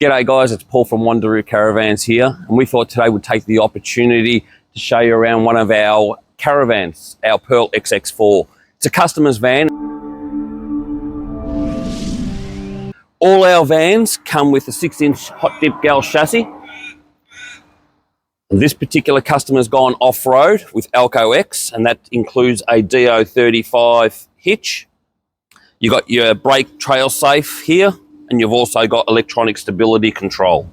G'day guys, it's Paul from Wonder Roo Caravans here, and we thought today we'd take the opportunity to show you around one of our Caravans, our Pearl XX4. It's a customer's van. All our vans come with a 6-inch hot dip gal chassis. This particular customer's gone off-road with Alco X, and that includes a DO35 hitch. You got your brake trail safe here, and you've also got electronic stability control.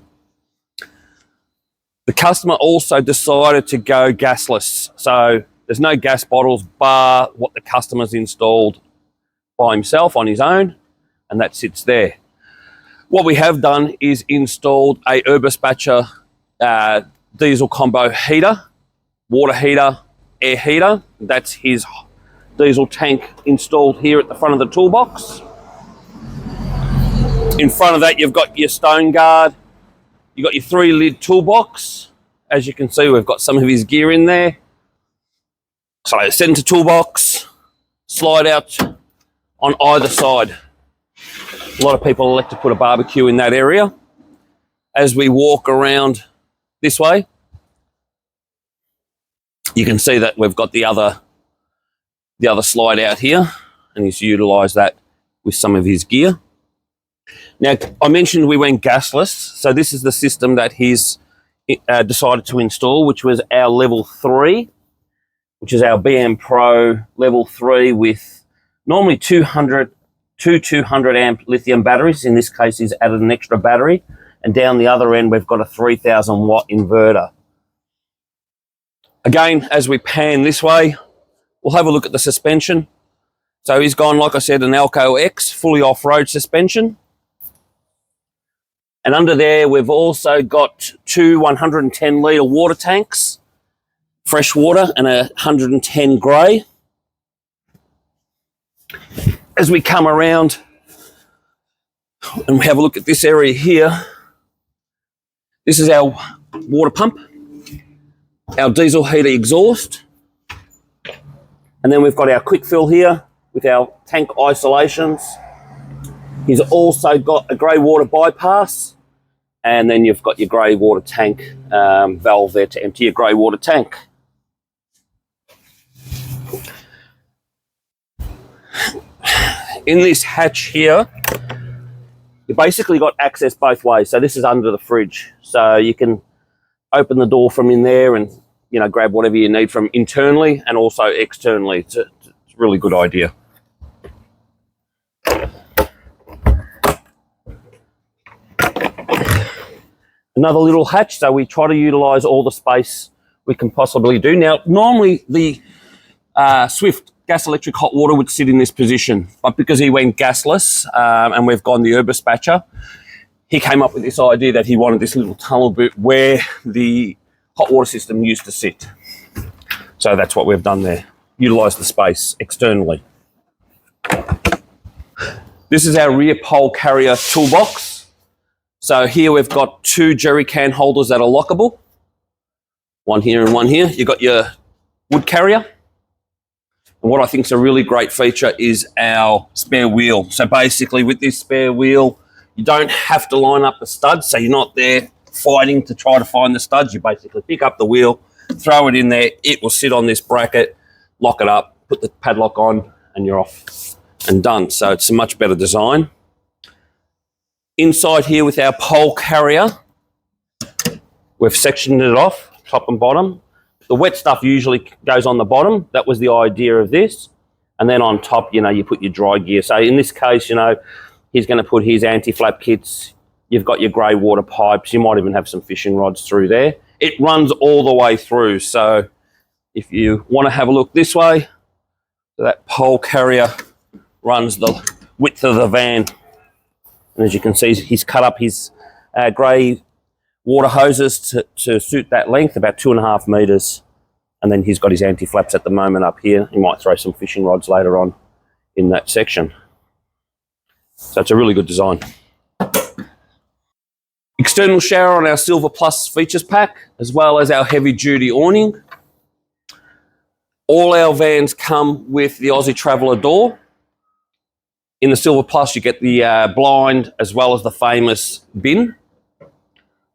The customer also decided to go gasless, so there's no gas bottles bar what the customer's installed by himself on his own, and that sits there. What we have done is installed a Eberspächer diesel combo heater, water heater, air heater. That's his diesel tank installed here at the front of the toolbox. In front of that, you've got your stone guard. You've got your 3-lid toolbox. As you can see, we've got some of his gear in there. So centre toolbox, slide out on either side. A lot of people like to put a barbecue in that area. As we walk around this way, you can see that we've got the other slide out here, and he's utilised that with some of his gear. Now, I mentioned we went gasless, so this is the system that he's decided to install, which was our level 3, which is our BM Pro level 3 with normally 200 amp lithium batteries. In this case, he's added an extra battery, and down the other end, we've got a 3,000 watt inverter. Again, as we pan this way, we'll have a look at the suspension. So he's gone, like I said, an Alco X, fully off-road suspension. And under there, we've also got two 110 litre water tanks, fresh water, and a 110 grey. As we come around and we have a look at this area here, this is our water pump, our diesel heater exhaust, and then we've got our quick fill here with our tank isolations. He's also got a grey water bypass, and then you've got your grey water tank valve there to empty your grey water tank. In this hatch here, you basically got access both ways. So this is under the fridge, so you can open the door from in there and, you know, grab whatever you need from internally and also externally. It's a really good idea. Another little hatch, so we try to utilise all the space we can possibly do. Now, normally the Swift gas electric hot water would sit in this position, but because he went gasless and we've gone the Eberspächer, he came up with this idea that he wanted this little tunnel boot where the hot water system used to sit. So that's what we've done there, utilise the space externally. This is our rear pole carrier toolbox. So here we've got two jerry can holders that are lockable. One here and one here. You've got your wood carrier. And what I think is a really great feature is our spare wheel. So basically with this spare wheel, you don't have to line up the studs. So you're not there fighting to try to find the studs. You basically pick up the wheel, throw it in there. It will sit on this bracket, lock it up, put the padlock on, and you're off and done. So it's a much better design. Inside here with our pole carrier, we've sectioned it off, top and bottom. The wet stuff usually goes on the bottom. That was the idea of this. And then on top, you know, you put your dry gear. So in this case, you know, he's going to put his anti-flap kits. You've got your grey water pipes. You might even have some fishing rods through there. It runs all the way through. So if you want to have a look this way, that pole carrier runs the width of the van. And as you can see, he's cut up his grey water hoses to suit that length, about 2.5 metres. And then he's got his anti-flaps at the moment up here. He might throw some fishing rods later on in that section. So it's a really good design. External shower on our Silver Plus features pack, as well as our heavy duty awning. All our vans come with the Aussie Traveller door. In the Silver Plus, you get the blind as well as the famous bin.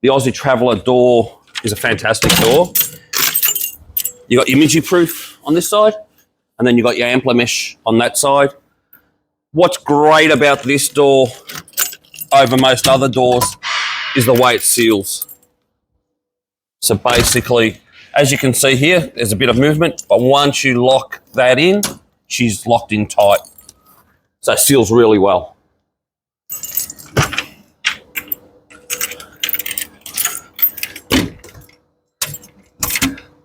The Aussie Traveller door is a fantastic door. You got your Midgie proof on this side, and then you got your Ampler mesh on that side. What's great about this door over most other doors is the way it seals. So basically, as you can see here, there's a bit of movement, but once you lock that in, she's locked in tight. So it seals really well.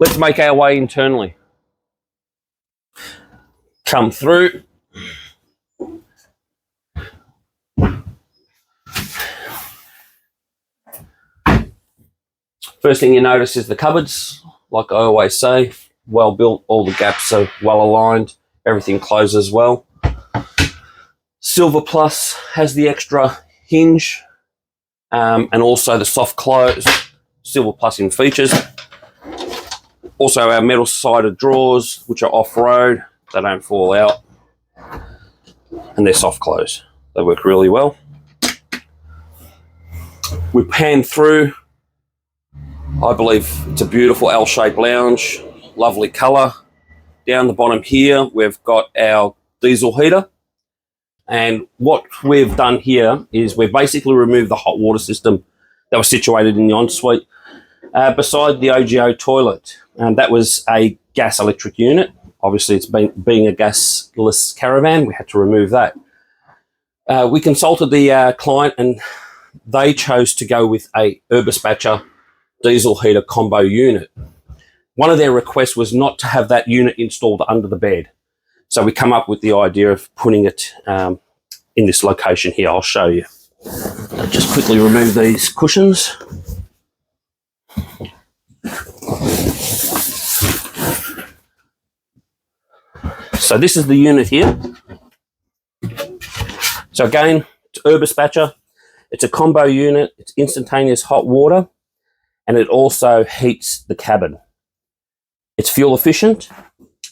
Let's make our way internally. Come through. First thing you notice is the cupboards. Like I always say, well built, all the gaps are well aligned, everything closes well. Silver Plus has the extra hinge and also the soft close. Silver Plus in features. Also our metal sided drawers, which are off-road, they don't fall out. And they're soft close. They work really well. We pan through. I believe it's a beautiful L-shaped lounge, lovely colour. Down the bottom here, we've got our diesel heater. And what we've done here is we've basically removed the hot water system that was situated in the ensuite beside the OGO toilet. And that was a gas electric unit. Obviously, it's being a gasless caravan, we had to remove that. We consulted the client and they chose to go with a Eberspächer diesel heater combo unit. One of their requests was not to have that unit installed under the bed. So we come up with the idea of putting it in this location here. I'll show you. I'll just quickly remove these cushions. So this is the unit here. So again, it's Eberspächer. It's a combo unit. It's instantaneous hot water, and it also heats the cabin. It's fuel efficient,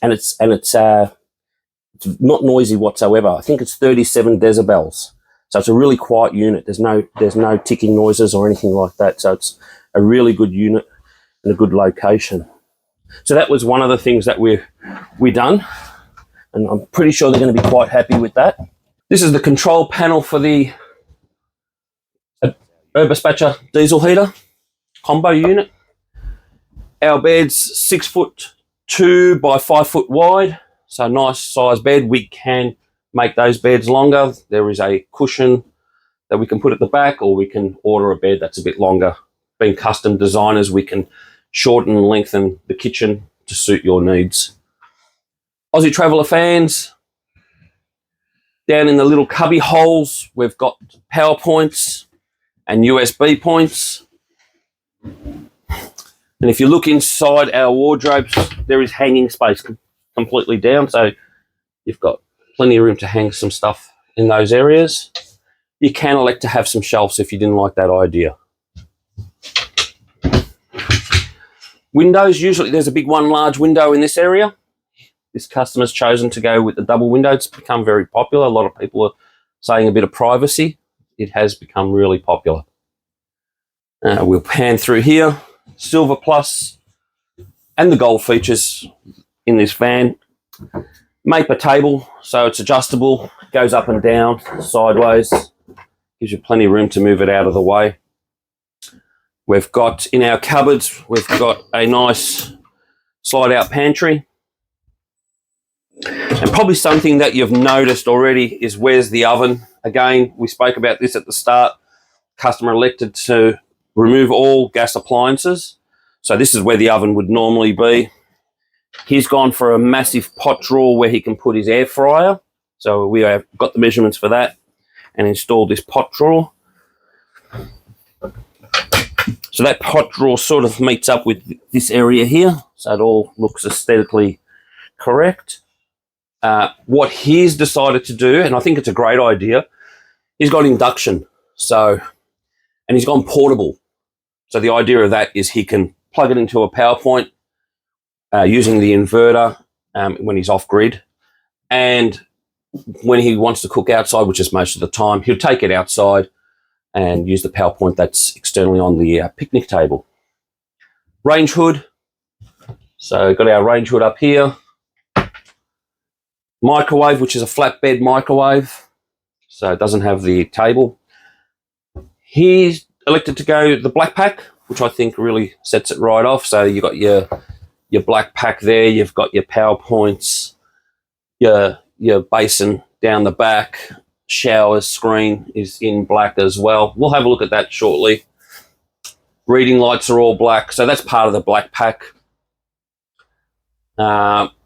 and it's not noisy whatsoever. I think it's 37 decibels. So it's a really quiet unit. There's no ticking noises or anything like that. So it's a really good unit and a good location. So that was one of the things that we done, and I'm pretty sure they're going to be quite happy with that. This is the control panel for the Eberspächer diesel heater combo unit. Our bed's 6'2" by 5 foot wide, so nice size bed. We can make those beds longer. There is a cushion that we can put at the back, or we can order a bed that's a bit longer. Being custom designers, we can shorten and lengthen the kitchen to suit your needs. Aussie Traveller fans. Down in the little cubby holes, we've got power points and USB points. And if you look inside our wardrobes, there is hanging space completely down. So you've got plenty of room to hang some stuff in those areas. You can elect to have some shelves if you didn't like that idea. Windows, usually there's a big one large window in this area. This customer's chosen to go with the double window. It's become very popular. A lot of people are saying a bit of privacy. It has become really popular. We'll pan through here. Silver Plus and the gold features in this van. Maple table, so it's adjustable, goes up and down, sideways, gives you plenty of room to move it out of the way. We've got in our cupboards, we've got a nice slide out pantry. And probably something that you've noticed already is where's the oven. Again, we spoke about this at the start. Customer elected to remove all gas appliances. So this is where the oven would normally be. He's gone for a massive pot drawer where he can put his air fryer. So we have got the measurements for that and installed this pot drawer. So that pot drawer sort of meets up with this area here. So it all looks aesthetically correct. What he's decided to do, and I think it's a great idea, he's got induction. So, and he's gone portable. So the idea of that is he can plug it into a power point using the inverter when he's off grid. And when he wants to cook outside, which is most of the time, he'll take it outside, and use the power point that's externally on the picnic table. Range hood. So got our range hood up here. Microwave, which is a flatbed microwave, so it doesn't have the table. He's elected to go the black pack, which I think really sets it right off. So you've got your black pack there, you've got your power points, your basin down the back, shower screen is in black as well. We'll have a look at that shortly. Reading lights are all black, so that's part of the black pack.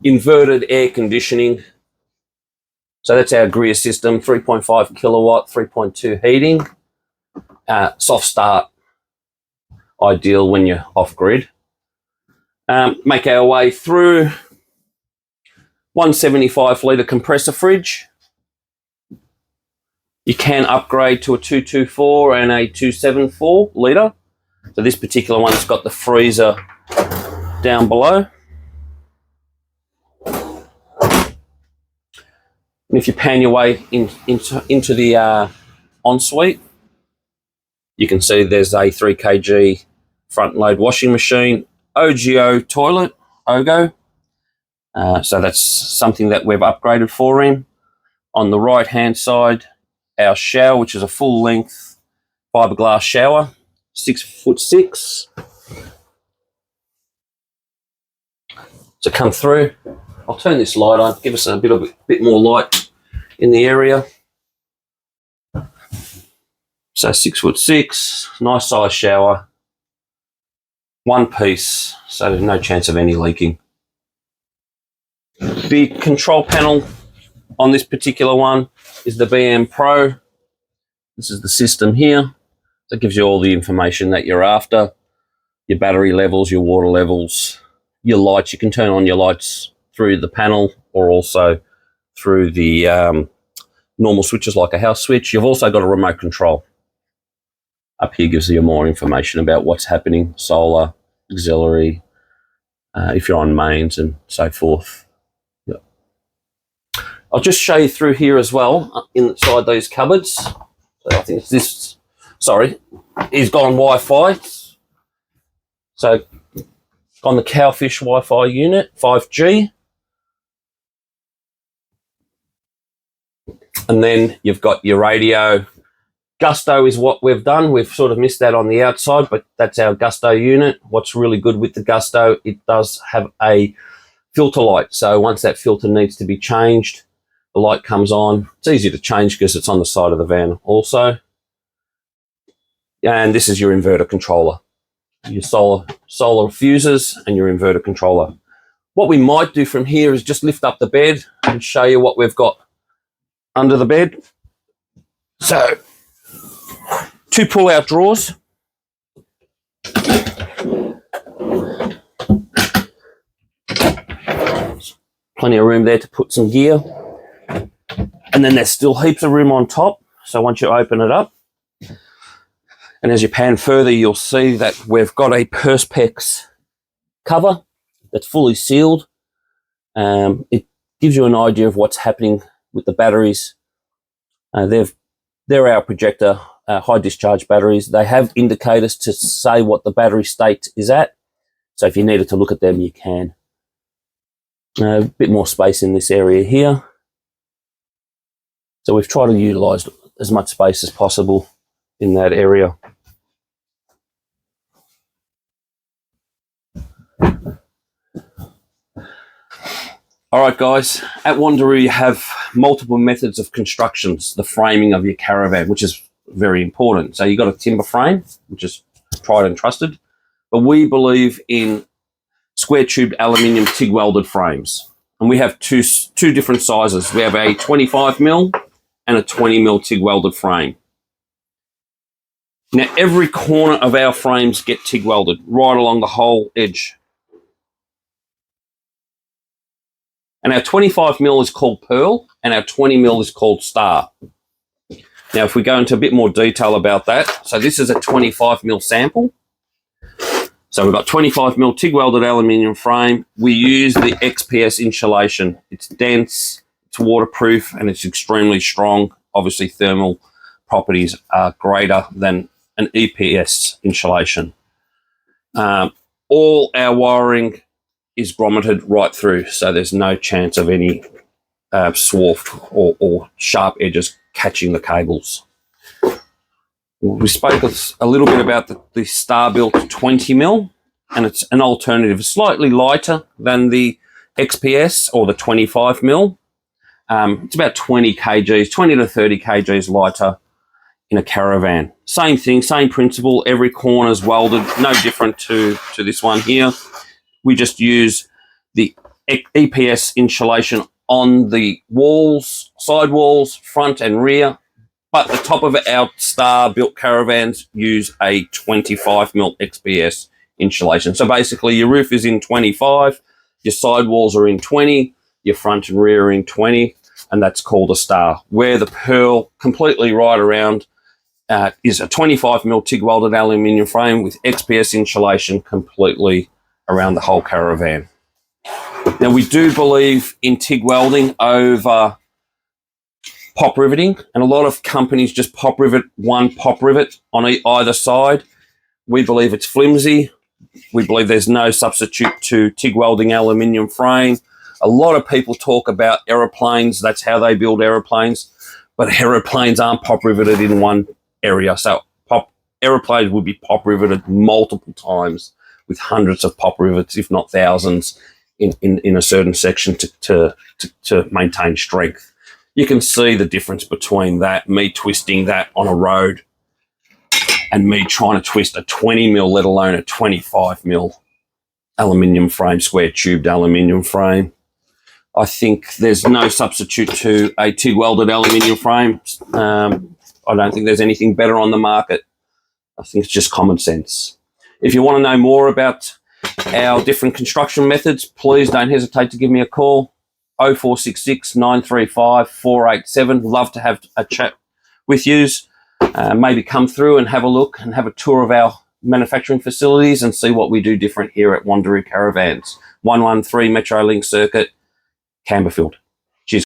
Inverted air conditioning. So that's our Greer system, 3.5 kilowatt, 3.2 heating. Soft start, ideal when you're off grid. Make our way through 175 litre compressor fridge. You can upgrade to a 224 and a 274 litre. So this particular one's got the freezer down below. And if you pan your way into the ensuite, you can see there's a 3 kg front load washing machine, OGO toilet, OGO. So that's something that we've upgraded for him. On the right hand side, our shower, which is a full length fiberglass shower, 6'6". So come through. I'll turn this light on, give us a bit more light in the area. So 6'6", nice size shower, one piece, so there's no chance of any leaking. The control panel on this particular one is the BM Pro. This is the system here. That gives you all the information that you're after, your battery levels, your water levels, your lights. You can turn on your lights through the panel or also through the normal switches like a house switch. You've also got a remote control. Up here gives you more information about what's happening, solar, auxiliary, if you're on mains and so forth. Yep. I'll just show you through here as well, inside those cupboards. So I think it's this, sorry, he's gone Wi-Fi. So on the Cowfish Wi-Fi unit, 5G. And then you've got your radio. Gusto is what we've done. We've sort of missed that on the outside, but that's our Gusto unit. What's really good with the Gusto, it does have a filter light. So once that filter needs to be changed, the light comes on. It's easy to change because it's on the side of the van also. And this is your inverter controller. Your solar fuses and your inverter controller. What we might do from here is just lift up the bed and show you what we've got under the bed. So, 2 pull-out drawers. Plenty of room there to put some gear. And then there's still heaps of room on top. So once you open it up, and as you pan further, you'll see that we've got a Perspex cover that's fully sealed. It gives you an idea of what's happening with the batteries. They're our projector high discharge batteries. They have indicators to say what the battery state is at. So if you needed to look at them, you can. A bit more space in this area here. So we've tried to utilise as much space as possible in that area. All right, guys, at Wonder Roo, you have multiple methods of constructions, the framing of your caravan, which is very important. So you've got a timber frame, which is tried and trusted, but we believe in square tubed aluminium TIG welded frames. And we have two different sizes. We have a 25mm and a 20mm TIG welded frame. Now, every corner of our frames get TIG welded right along the whole edge. And our 25mm is called Pearl, and our 20mm is called Star. Now, if we go into a bit more detail about that, so this is a 25mm sample. So we've got 25mm TIG welded aluminium frame. We use the XPS insulation. It's dense, it's waterproof, and it's extremely strong, obviously thermal properties are greater than an EPS insulation. All our wiring is grommeted right through, so there's no chance of any swarf or sharp edges catching the cables. We spoke a little bit about the Star-built 20mm, and it's an alternative, slightly lighter than the XPS or the 25mm. It's about 20 kgs, 20 to 30 kgs lighter in a Caravan. Same thing, same principle. Every corner is welded, no different to this one here. We just use the EPS insulation on the walls, side walls, front and rear. But the top of our Star-built Caravans use a 25mm XPS insulation. So basically your roof is in 25, your side walls are in 20, your front and rear are in 20, and that's called a Star. Where the Pearl, completely right around, is a 25mm TIG welded aluminium frame with XPS insulation completely around the whole Caravan. Now we do believe in TIG welding over pop riveting, and a lot of companies just pop rivet one pop rivet on either side. We believe it's flimsy. We believe there's no substitute to TIG welding aluminium frame. A lot of people talk about aeroplanes. That's how they build aeroplanes, but aeroplanes aren't pop riveted in one area. So aeroplanes would be pop riveted multiple times with hundreds of pop rivets, if not thousands, in a certain section to maintain strength. You can see the difference between that, me twisting that on a road, and me trying to twist a 20mm, let alone a 25mm aluminium frame, square tubed aluminium frame. I think there's no substitute to a TIG welded aluminium frame. I don't think there's anything better on the market. I think it's just common sense. If you want to know more about our different construction methods, please don't hesitate to give me a call. 0466 935 487. Love to have a chat with you. Maybe come through and have a look and have a tour of our manufacturing facilities and see what we do different here at Wonder Roo Caravans. 113 Metrolink Circuit, Camberfield.